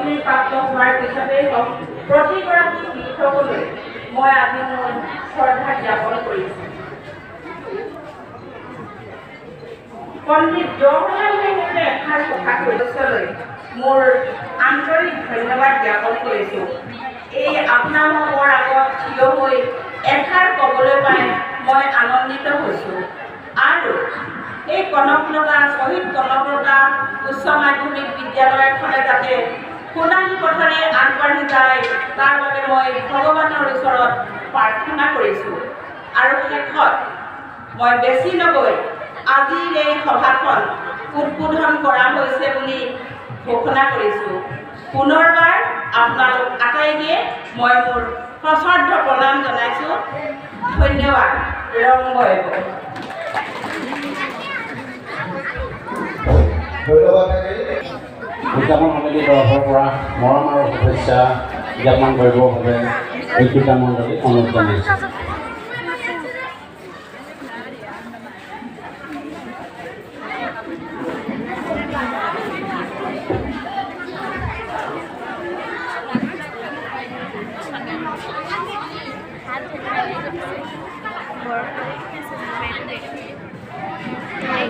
পদবী প্ৰাপ্ত হোৱাৰ পিছতেই হওক প্ৰতিগৰাকী শিক্ষকলৈ মই আজি মোৰ শ্ৰদ্ধা জ্ঞাপন কৰিছোঁ। পণ্ডিত জৱাহৰলাল নেহৰুৱে এষাৰ কথা কৈছিল, মোৰ আন্তৰিক ধন্যবাদ জ্ঞাপন কৰিছোঁ। এই আপোনালোকৰ আগত থিয় হৈ এষাৰ ক'বলৈ পাই মই আনন্দিত হৈছোঁ। আৰু এই কনকলতা শ্বহীদ কনকলতা উচ্চ মাধ্যমিক বিদ্যালয়খনে যাতে সোণালী পথেৰে আগবাঢ়ি যায় তাৰ বাবে মই ভগৱানৰ ওচৰত প্ৰাৰ্থনা কৰিছোঁ। আৰু শেষত মই বেছি নগৈ আজিৰ এই সভাখন উদ্বোধন কৰা হৈছে বুলি ঘোষণা কৰিছোঁ। পুনৰবাৰ আপোনালোক আটাইকে মই মোৰ সশ্ৰদ্ধ প্ৰণাম জনাইছোঁ। ধন্যবাদ। ৰং বয়ব। ধন্যবাদ। উদযাপন সমিতিৰ তৰফৰ পৰা মৰম আৰু শুভেচ্ছা জ্ঞাপন কৰিবৰ বাবে শিক্ষিকা মণ্ডলী অনুৰোধ জনাইছোঁ। Ay,